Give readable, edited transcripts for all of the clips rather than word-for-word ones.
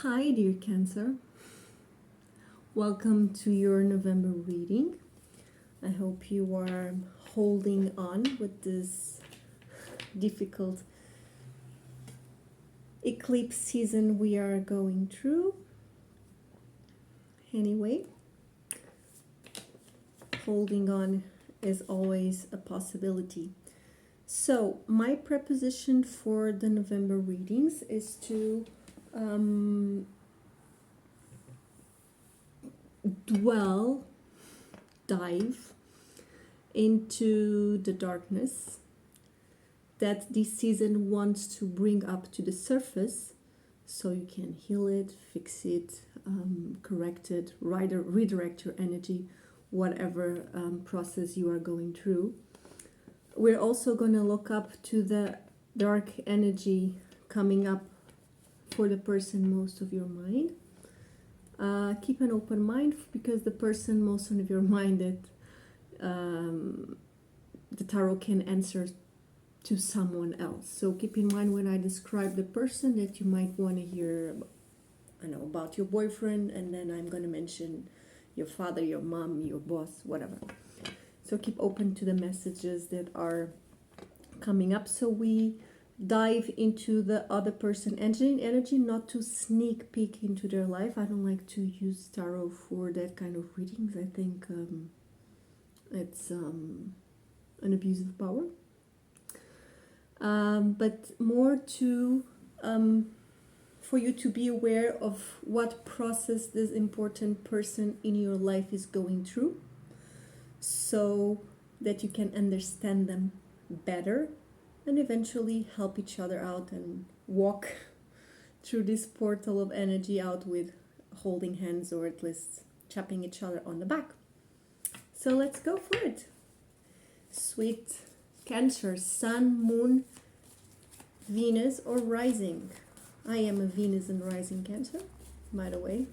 Hi, dear Cancer. Welcome to your November reading. I hope you are holding on with this difficult eclipse season we are going through. Anyway, holding on is always a possibility. So, my preposition for the November readings is to dive into the darkness that this season wants to bring up to the surface so you can heal it, fix it, correct it, redirect your energy, whatever process you are going through. We're also going to look up to the dark energy coming up for the person most of your mind. Keep an open mind because the person most of your mind that the tarot can answer to someone else. So keep in mind when I describe the person that you might want to hear, about your boyfriend, and then I'm going to mention your father, your mom, your boss, whatever. So keep open to the messages that are coming up. So we dive into the other person energy, not to sneak peek into their life. I don't like to use tarot for that kind of readings. I think it's an abuse of power. But more to for you to be aware of what process this important person in your life is going through, so that you can understand them better and eventually help each other out and walk through this portal of energy out with holding hands, or at least tapping each other on the back. So let's go for it. Sweet Cancer, Sun, Moon, Venus, or Rising. I am a Venus and Rising Cancer, by the way.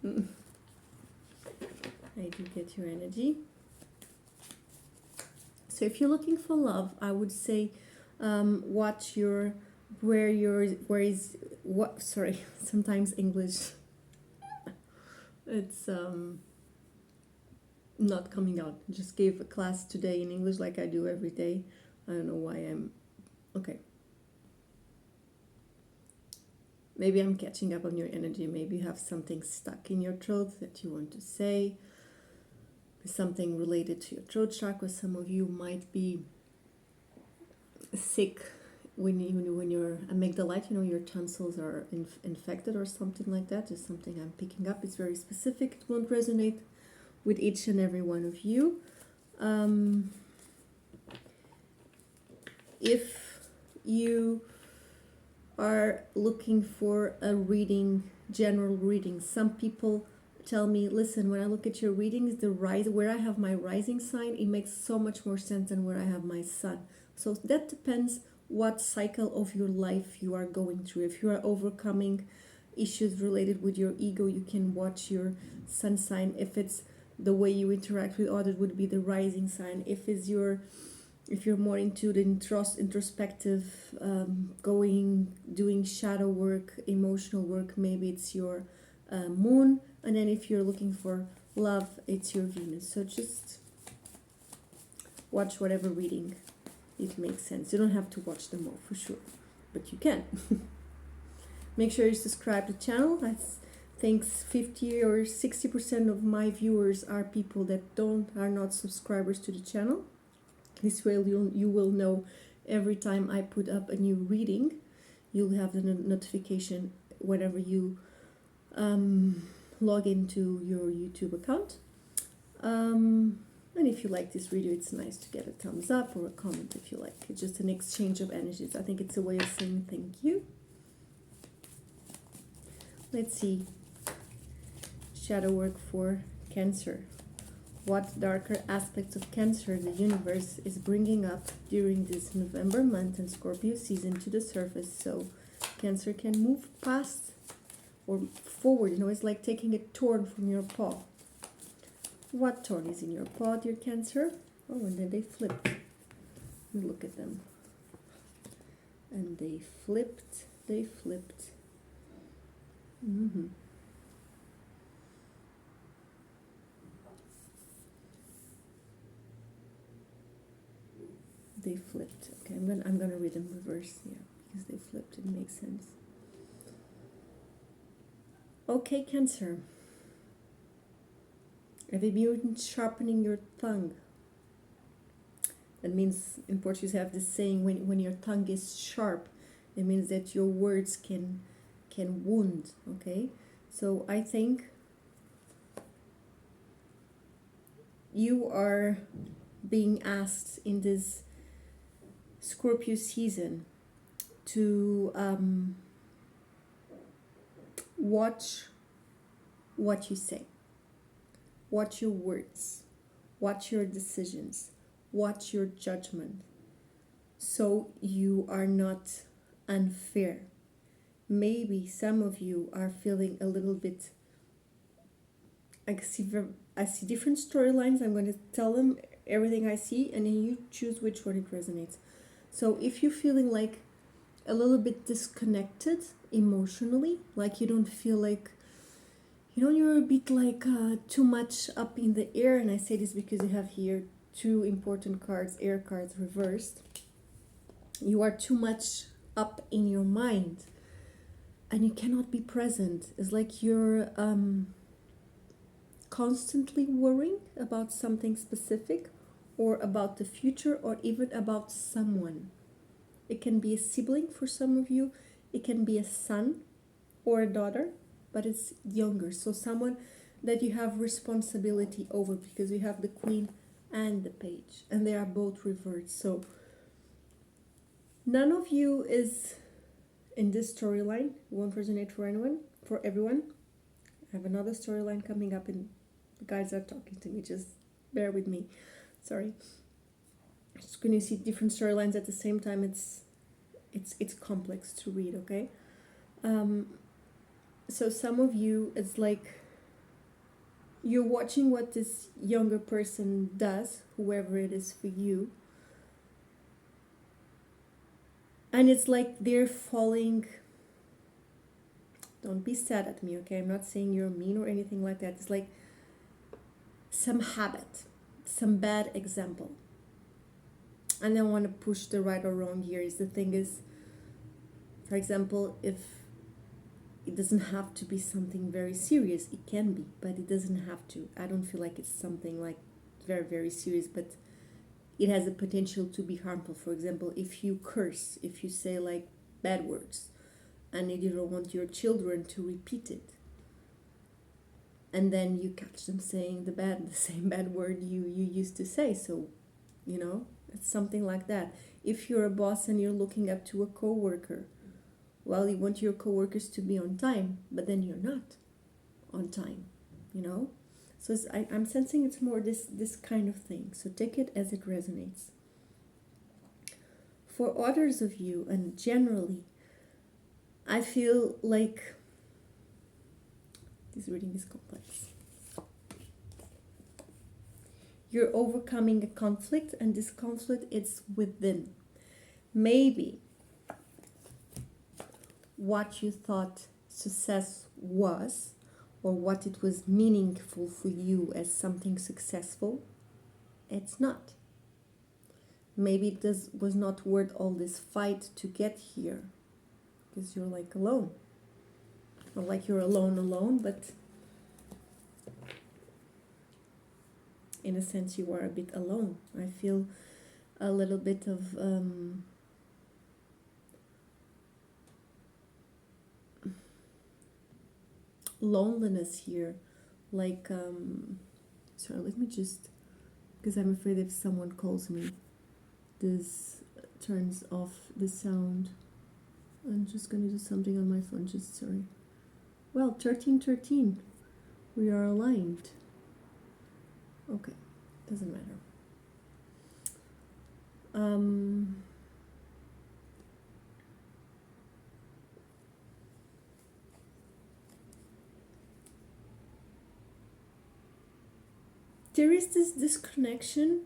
I do get your energy. So if you're looking for love, I would say watch sometimes English it's not coming out. Just gave a class today in English like I do every day. I don't know why okay. Maybe I'm catching up on your energy. Maybe you have something stuck in your throat that you want to say. Something related to your throat chakra. Some of you might be sick when your amygdalite, your tonsils are infected or something like that. Just something I'm picking up. It's very specific. It won't resonate with each and every one of you. If you are looking for a reading, general reading, some people tell me, listen, when I look at your readings, where I have my rising sign, it makes so much more sense than where I have my sun. So that depends what cycle of your life you are going through. If you are overcoming issues related with your ego, you can watch your sun sign. If it's the way you interact with others, would be the rising sign. If you're more into the introspective, doing shadow work, emotional work, maybe it's your moon. And then if you're looking for love, it's your Venus. So just watch whatever reading it makes sense. You don't have to watch them all for sure, but you can. Make sure you subscribe to the channel. I think 50 or 60% of my viewers are people that are not subscribers to the channel. This way you will know every time I put up a new reading. You'll have the notification whenever you log into your YouTube account. And if you like this video, it's nice to get a thumbs up or a comment if you like. It's just an exchange of energies. I think it's a way of saying thank you. Let's see. Shadow work for Cancer. What darker aspects of Cancer the universe is bringing up during this November month and Scorpio season to the surface, so Cancer can move past or forward. It's like taking a thorn from your paw. What thorn is in your paw, dear Cancer? Oh, and then they flipped. Look at them. And they flipped. Mm-hmm. They flipped. Okay, I'm gonna read them reverse, yeah, because they flipped. It makes sense. Okay, Cancer. Have you been sharpening your tongue? That means in Portuguese have this saying, when your tongue is sharp, it means that your words can wound. Okay, so I think you are being asked in this Scorpio season to watch what you say, watch your words, watch your decisions, watch your judgment, so you are not unfair. Maybe some of you are feeling a little bit. I see different storylines. I'm going to tell them everything I see, and then you choose which one it resonates. So if you're feeling like a little bit disconnected emotionally, like you don't feel like, you're a bit like too much up in the air, and I say this because you have here two important cards, air cards reversed. You are too much up in your mind, and you cannot be present. It's like you're constantly worrying about something specific, or about the future, or even about someone. It can be a sibling for some of you, it can be a son or a daughter, but it's younger. So someone that you have responsibility over, because you have the Queen and the Page, and they are both reversed. So none of you is in this storyline. It won't resonate for anyone, for everyone. I have another storyline coming up, and the guys are talking to me. Just bear with me. Sorry. Just when you see different storylines at the same time, it's complex to read. Okay. So some of you, it's like you're watching what this younger person does, whoever it is for you, and it's like they're falling. Don't be sad at me, okay? I'm not saying you're mean or anything like that. It's like some habit, some bad example. And I don't want to push the right or wrong here. Is the thing is, for example, if it doesn't have to be something very serious, it can be, but it doesn't have to. I don't feel like it's something like very, very serious, but it has a potential to be harmful. For example, if you curse, if you say like bad words, and you don't want your children to repeat it, and then you catch them saying the same bad word you used to say. So it's something like that. If you're a boss and you're looking up to a coworker, well, you want your coworkers to be on time, but then you're not on time. So I'm sensing it's more this kind of thing. So take it as it resonates. For others of you, and generally, I feel like this reading is complex. You're overcoming a conflict, and this conflict is within. Maybe what you thought success was, or what it was meaningful for you as something successful, it's not. Maybe it was not worth all this fight to get here, because you're like alone. Not like you're alone, but in a sense you are a bit alone. I feel a little bit of loneliness here. Like, sorry, let me just, because I'm afraid if someone calls me, this turns off the sound. I'm just going to do something on my phone, just sorry. Well, 1313, we are aligned. Okay, doesn't matter. There is this disconnection,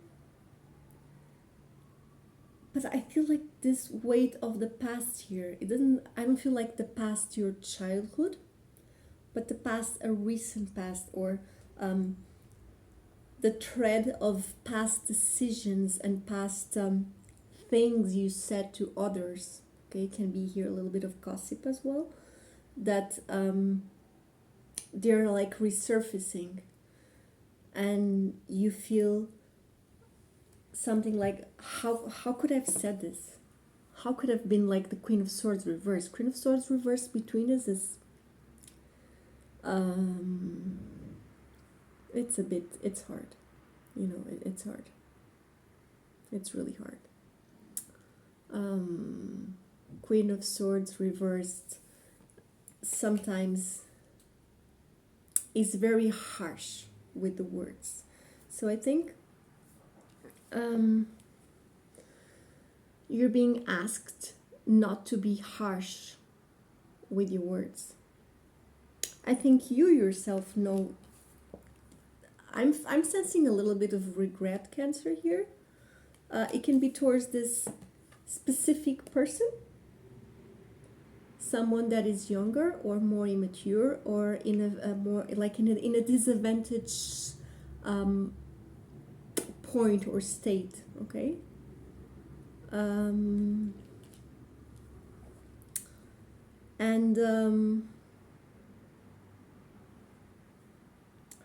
but I feel like this weight of the past here, I don't feel like the past your childhood, but the past, a recent past, or the thread of past decisions and past things you said to others. Okay, can be here a little bit of gossip as well, that they're like resurfacing, and you feel something like, how could I have said this? How could I have been like the Queen of Swords reversed? Queen of Swords reversed between us is it's hard. You know, it's hard. It's really hard. Queen of Swords reversed sometimes is very harsh with the words. So I think you're being asked not to be harsh with your words. I think you yourself know. I'm sensing a little bit of regret, Cancer, here. It can be towards this specific person, someone that is younger or more immature, or in a more like in a disadvantaged point or state. Okay.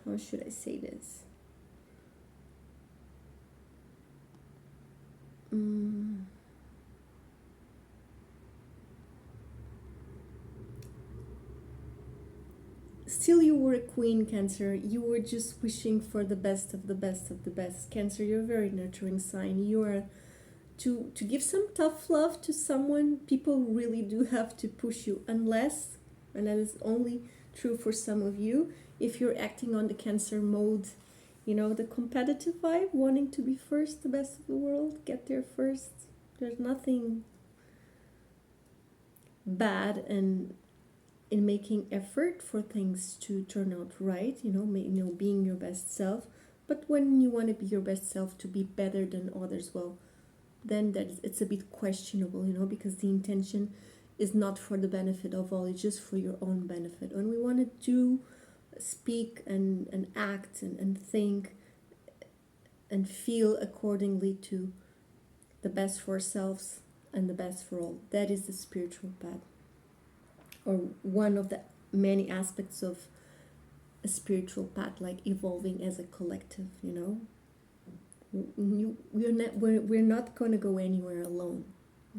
How should I say this? Still, you were a queen, Cancer. You were just wishing for the best of the best of the best. Cancer, you're a very nurturing sign. You are to give some tough love to someone. People really do have to push you, unless, and that is only true for some of you, if you're acting on the Cancer mode, you know, the competitive vibe, wanting to be first, the best of the world, get there first. There's nothing bad and in making effort for things to turn out right, you know, being your best self. But when you want to be your best self to be better than others, well, then it's a bit questionable, you know, because the intention is not for the benefit of all, it's just for your own benefit. When we want to do, speak and act and think and feel accordingly to the best for ourselves and the best for all, that is the spiritual path, or one of the many aspects of a spiritual path, like evolving as a collective, you know. We're not going to go anywhere alone,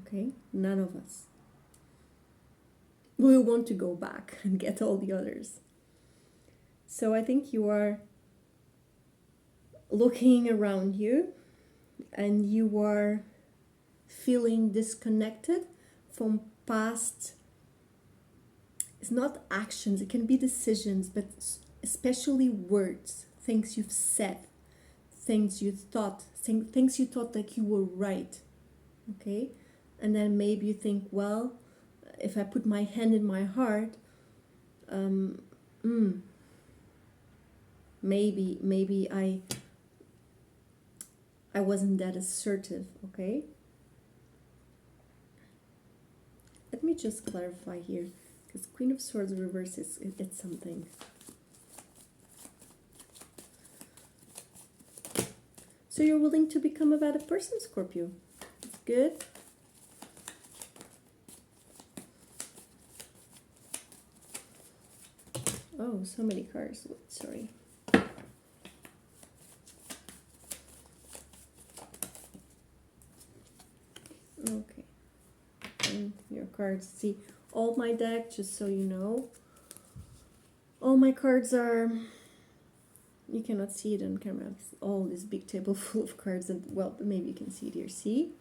okay? None of us. We want to go back and get all the others. So I think you are looking around you and you are feeling disconnected from past. It's not actions, it can be decisions, but especially words, things you've said, things you thought, things you thought like you were right, okay? And then maybe you think, well, if I put my hand in my heart, maybe I wasn't that assertive, okay? Let me just clarify here, because Queen of Swords reverse it's something. So you're willing to become a better person, Scorpio. It's good. Oh, so many cards. Sorry. Okay. And your cards. See, all my deck, just so you know, all my cards are, you cannot see it on camera, all this big table full of cards, and well, maybe you can see it here. See,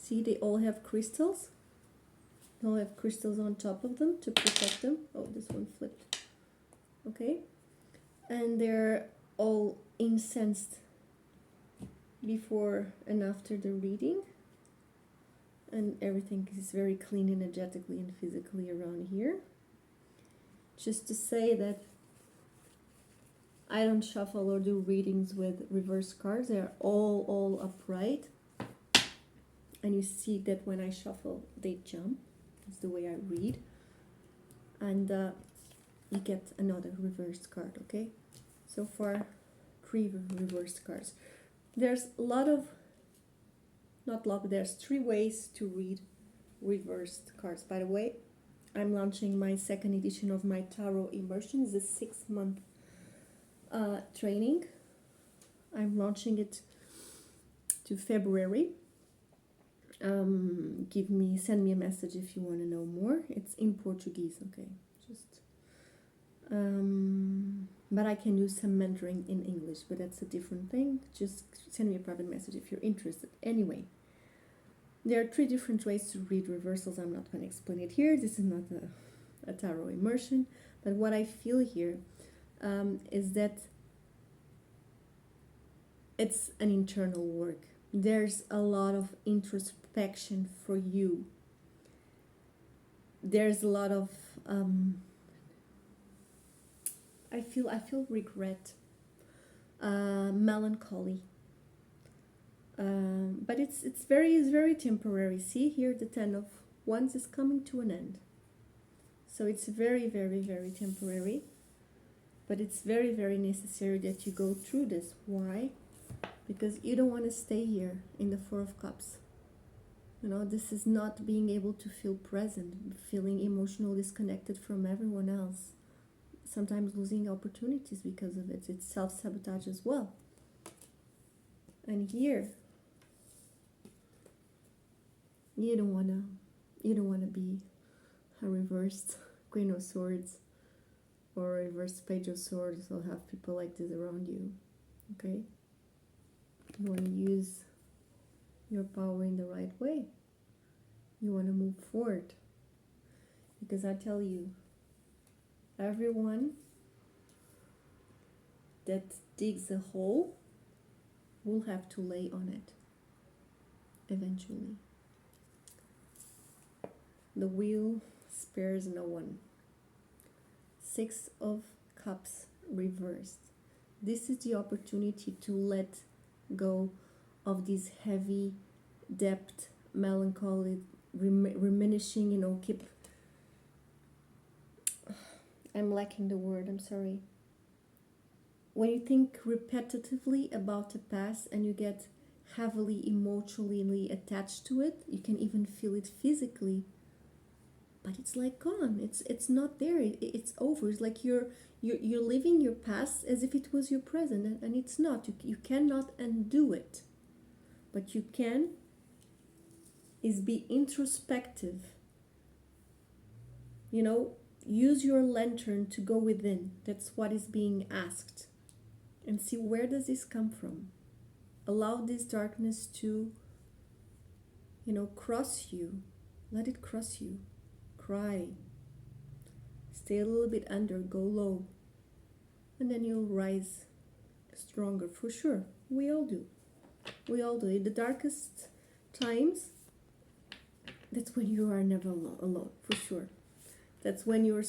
they all have crystals. They all have crystals on top of them to protect them. Oh, this one flipped. Okay, and they're all incensed before and after the reading, and everything is very clean energetically and physically around here. Just to say that I don't shuffle or do readings with reverse cards. They're all upright, and you see that when I shuffle they jump. That's the way I read. and you get another reverse card, okay? So far, 3 reverse cards. There's a lot of, not lot, but there's 3 ways to read reversed cards. By the way, I'm launching my 2nd edition of my Tarot Immersion. It's a 6-month training. I'm launching it to February. Send me a message if you want to know more. It's in Portuguese, okay? But I can do some mentoring in English, but that's a different thing. Just send me a private message if you're interested. Anyway, there are 3 different ways to read reversals. I'm not going to explain it here. This is not a tarot immersion, but what I feel here is that it's an internal work. There's a lot of introspection for you. There's a lot of I feel regret, melancholy, but it's very temporary. See here, the 10 of Wands is coming to an end, so it's very temporary, but it's very necessary that you go through this. Why? Because you don't want to stay here in the 4 of Cups. You know, this is not being able to feel present, feeling emotionally disconnected from everyone else. Sometimes losing opportunities because of it. It's self-sabotage as well. And here, you don't wanna be a reversed Queen of Swords or a reversed Page of Swords, or have people like this around you. Okay? You want to use your power in the right way. You want to move forward. Because I tell you, everyone that digs a hole will have to lay on it eventually. The wheel spares no one. 6 of Cups reversed. This is the opportunity to let go of this heavy debt, melancholy, reminishing, keep... I'm lacking the word, I'm sorry. When you think repetitively about the past and you get heavily emotionally attached to it, you can even feel it physically, but it's like gone. It's not there. It's over. It's like you're living your past as if it was your present, and it's not. You cannot undo it. But you can is be introspective. Use your lantern to go within. That's what is being asked. And see, where does this come from? Allow this darkness to, cross you. Let it cross you. Cry. Stay a little bit under, go low. And then you'll rise stronger, for sure. We all do. We all do. In the darkest times, that's when you are never alone, for sure. That's when your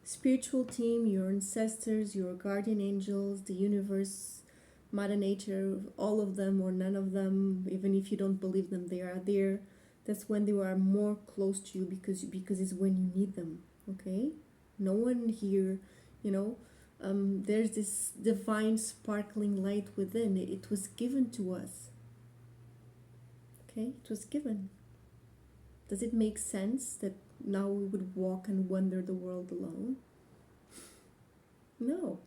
spiritual team, your ancestors, your guardian angels, the universe, Mother Nature, all of them or none of them, even if you don't believe them, they are there. That's when they are more close to you because it's when you need them, okay? No one here, there's this divine sparkling light within. It was given to us, okay? It was given. Does it make sense that now we would walk and wander the world alone? No,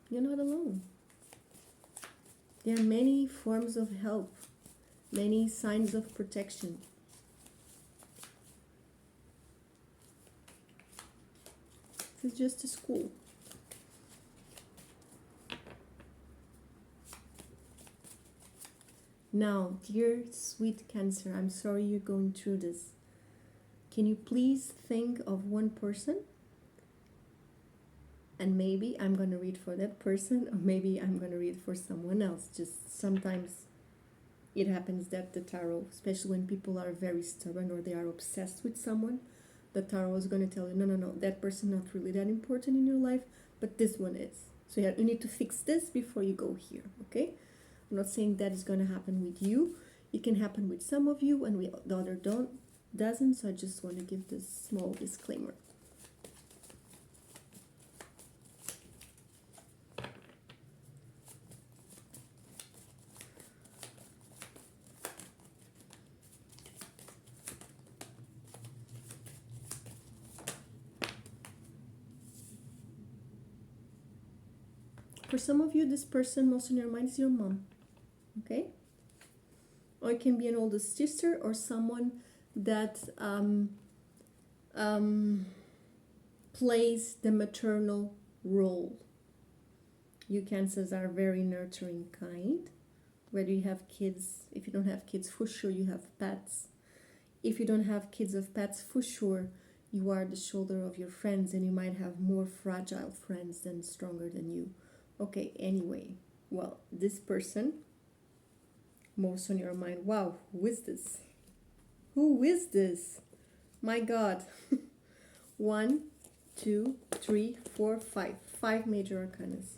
you're not alone. There are many forms of help, many signs of protection. This is just a school. Now, dear sweet Cancer, I'm sorry you're going through this. Can you please think of one person? And maybe I'm going to read for that person, or maybe I'm going to read for someone else. Just sometimes it happens that the tarot, especially when people are very stubborn or they are obsessed with someone, the tarot is going to tell you, no, that person not really that important in your life, but this one is. So you need to fix this before you go here, okay? I'm not saying that is going to happen with you. It can happen with some of you and the other doesn't, so I just want to give this small disclaimer. For some of you, this person most in your mind is your mom. Okay? Or it can be an older sister or someone that plays the maternal role. You Cancers are very nurturing kind. Whether you have kids, if you don't have kids, for sure you have pets. If you don't have kids of pets, for sure you are the shoulder of your friends, and you might have more fragile friends than stronger than you. Okay, anyway, well, this person, most on your mind. Wow, who is this? Who is this? My God. 1, 2, 3, 4, 5. 5 major arcanas.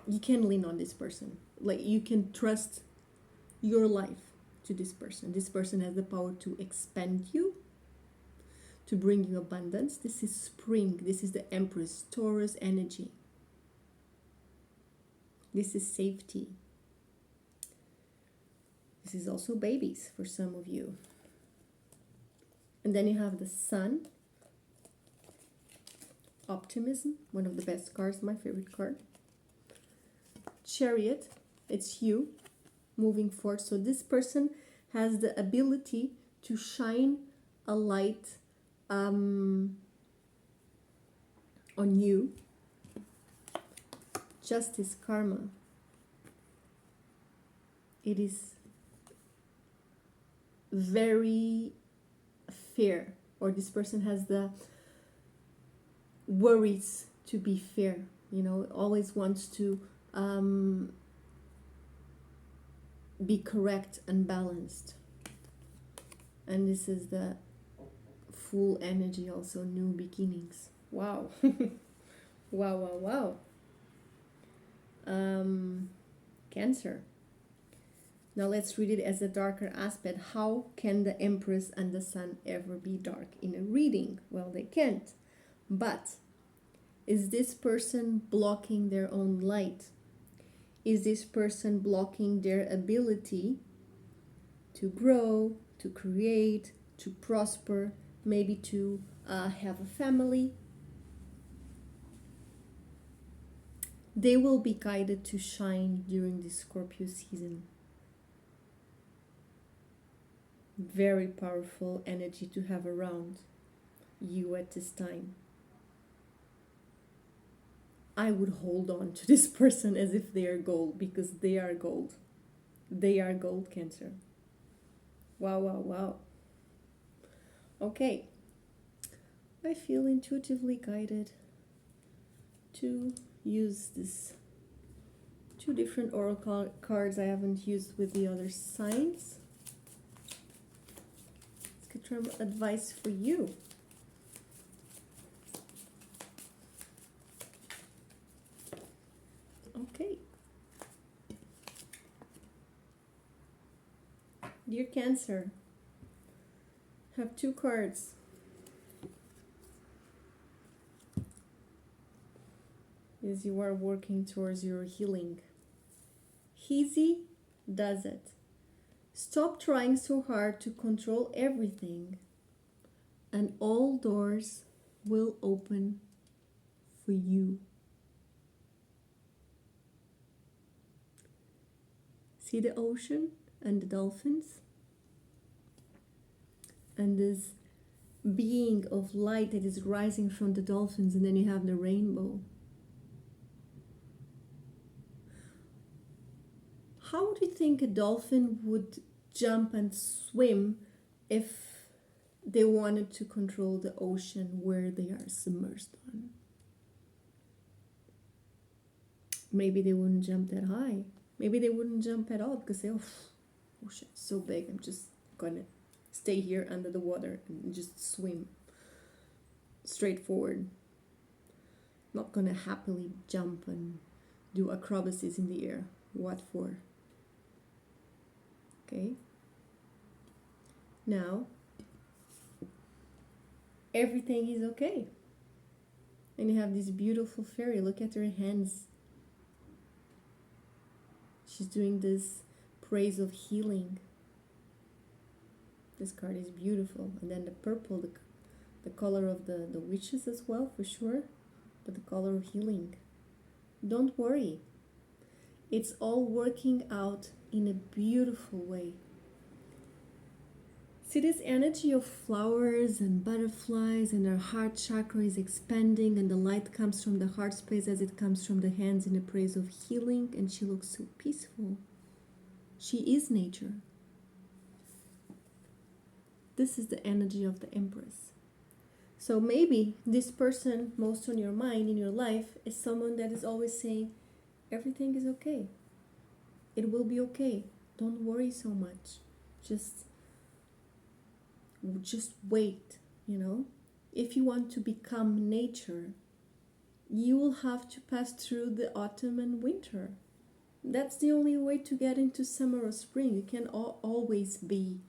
You can lean on this person. Like, you can trust your life to this person. This person has the power to expand you, to bring you abundance. This is spring. This is the Empress, Taurus energy. This is safety. This is also babies for some of you. And then you have the Sun, optimism, one of the best cards, my favorite card. Chariot, it's you moving forward. So this person has the ability to shine a light on you. Justice, karma. It is very fair, or this person has the worries to be fair, you know, always wants to be correct and balanced. And this is the full energy, also new beginnings. Wow. Wow, wow, wow. Cancer. Now let's read it as a darker aspect. How can the Empress and the Sun ever be dark in a reading? Well, they can't. But is this person blocking their own light? Is this person blocking their ability to grow, to create, to prosper, maybe to have a family? They will be guided to shine during the Scorpio season. Very powerful energy to have around you at this time. I would hold on to this person as if they are gold, because they are gold. They are gold, Cancer. Wow, wow, wow. Okay. I feel intuitively guided to use this 2 different oracle cards I haven't used with the other signs. Let's get some advice for you. Okay. Dear Cancer, have 2 cards. As you are working towards your healing. Easy does it. Stop trying so hard to control everything, and all doors will open for you. See the ocean and the dolphins? And this being of light that is rising from the dolphins, and then you have the rainbow. How do you think a dolphin would jump and swim if they wanted to control the ocean where they are submerged on? Maybe they wouldn't jump that high. Maybe they wouldn't jump at all because they, oh, ocean is so big, I'm just gonna stay here under the water and just swim straight forward. Not gonna happily jump and do acrobacies in the air. What for? Okay. Now, everything is okay. And you have this beautiful fairy. Look at her hands. She's doing this praise of healing. This card is beautiful. And then the purple, the color of the witches as well, for sure. But the color of healing. Don't worry. It's all working out in a beautiful way. See this energy of flowers and butterflies, and her heart chakra is expanding, and the light comes from the heart space as it comes from the hands in a praise of healing, and she looks so peaceful. She is nature. This is the energy of the Empress. So maybe this person most on your mind in your life is someone that is always saying, everything is okay. It will be okay. Don't worry so much. Just wait, you know. If you want to become nature, you will have to pass through the autumn and winter. That's the only way to get into summer or spring. You can always be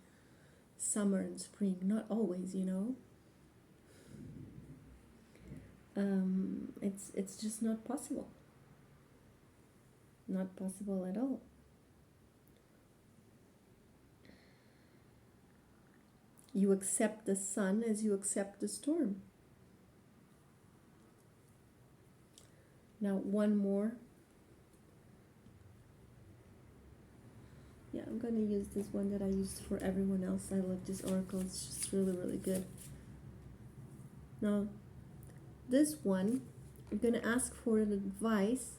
summer and spring, not always, you know. It's just not possible. Not possible at all. You accept the sun as you accept the storm. Now one more. Yeah, I'm gonna use this one that I used for everyone else. I love this oracle. It's just really, really good. Now, this one, I'm gonna ask for an advice.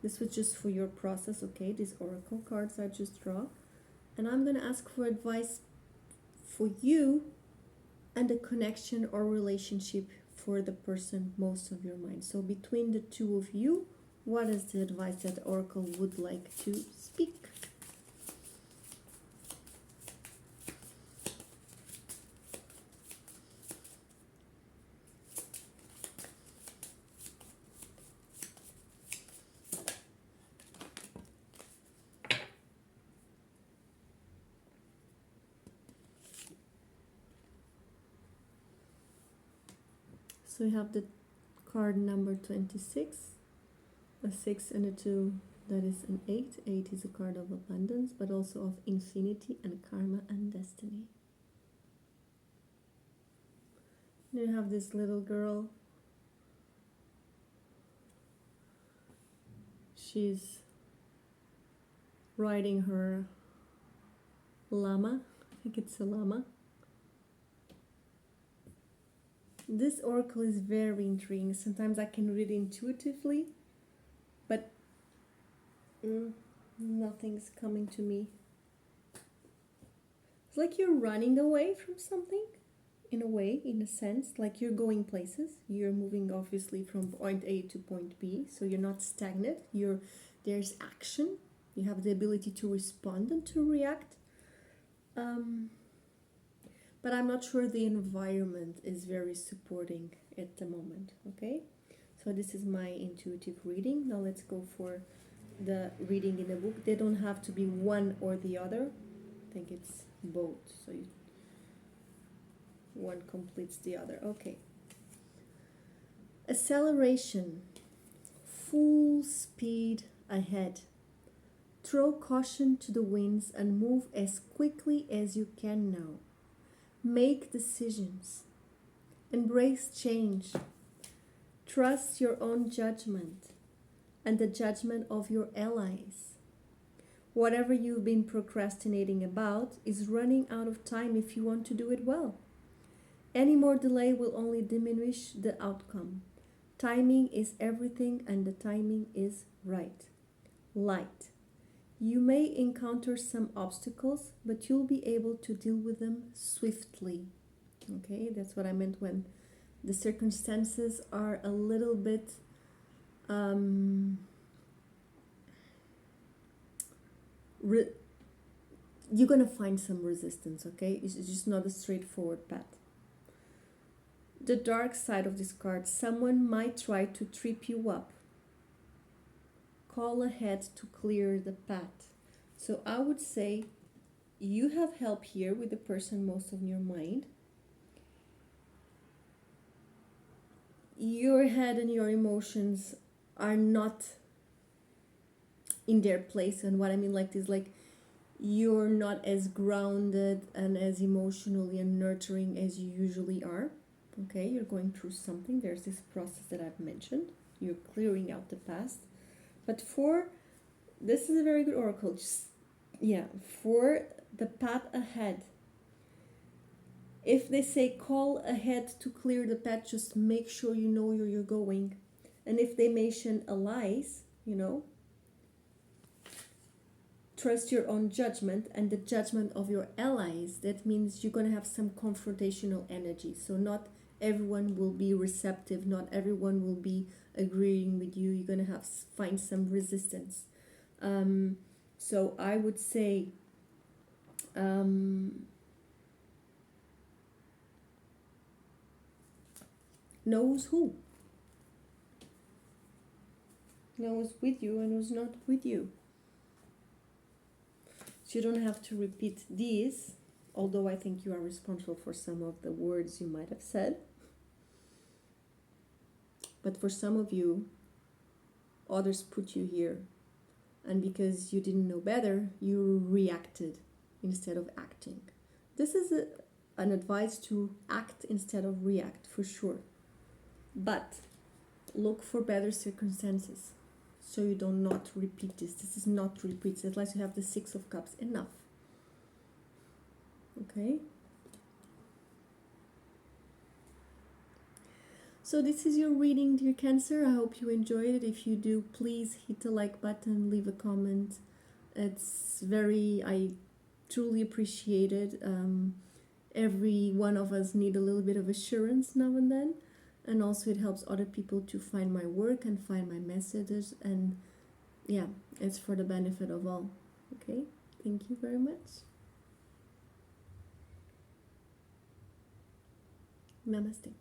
This was just for your process, okay? These oracle cards I just draw. And I'm gonna ask for advice for you and the connection or relationship for the person most of your mind. So between the two of you, what is the advice that the oracle would like to speak? So we have the card number 26, a 6 and a 2, that is an 8. 8 is a card of abundance, but also of infinity and karma and destiny. Then you have this little girl. She's riding her llama. I think it's a llama. This oracle is very intriguing. Sometimes I can read intuitively, but nothing's coming to me. It's like you're running away from something, in a way, in a sense, like you're going places. You're moving obviously from point A to point B, so you're not stagnant. There's action. You have the ability to respond and to react. But I'm not sure the environment is very supporting at the moment, okay? So this is my intuitive reading. Now let's go for the reading in the book. They don't have to be one or the other. I think it's both. So one completes the other. Okay. Acceleration. Full speed ahead. Throw caution to the winds and move as quickly as you can now. Make decisions. Embrace change. Trust your own judgment and the judgment of your allies. Whatever you've been procrastinating about is running out of time if you want to do it well. Any more delay will only diminish the outcome. Timing is everything, and the timing is right. Light. You may encounter some obstacles, but you'll be able to deal with them swiftly. Okay, that's what I meant when the circumstances are a little bit you're gonna find some resistance, okay? It's just not a straightforward path. The dark side of this card, someone might try to trip you up. Call ahead to clear the path. So I would say you have help here with the person most of your mind. Your head and your emotions are not in their place, and what I mean like this, like you're not as grounded and as emotionally and nurturing as you usually are. Okay, you're going through something. There's this process that I've mentioned. you're clearing out the past. But for, this is a very good oracle, just, yeah, for the path ahead. If they say call ahead to clear the path, just make sure you know where you're going. And if they mention allies, you know, trust your own judgment and the judgment of your allies. That means you're going to have some confrontational energy. So not everyone will be receptive, not everyone will be agreeing with you. You're going to have find some resistance. So I would say knows who, knows with you and who's not with you. So you don't have to repeat these, although I think you are responsible for some of the words you might have said. But for some of you, others put you here. And because you didn't know better, you reacted instead of acting. This is an advice to act instead of react, for sure. But look for better circumstances, so you do not repeat this. This is not repeats, unless you have the Six of Cups. Enough. Okay? So this is your reading, dear Cancer. I hope you enjoyed it. If you do, please hit the like button, leave a comment. It's I truly appreciate it. Every one of us need a little bit of assurance now and then. And also it helps other people to find my work and find my messages. And yeah, it's for the benefit of all. Okay? Thank you very much. Namaste.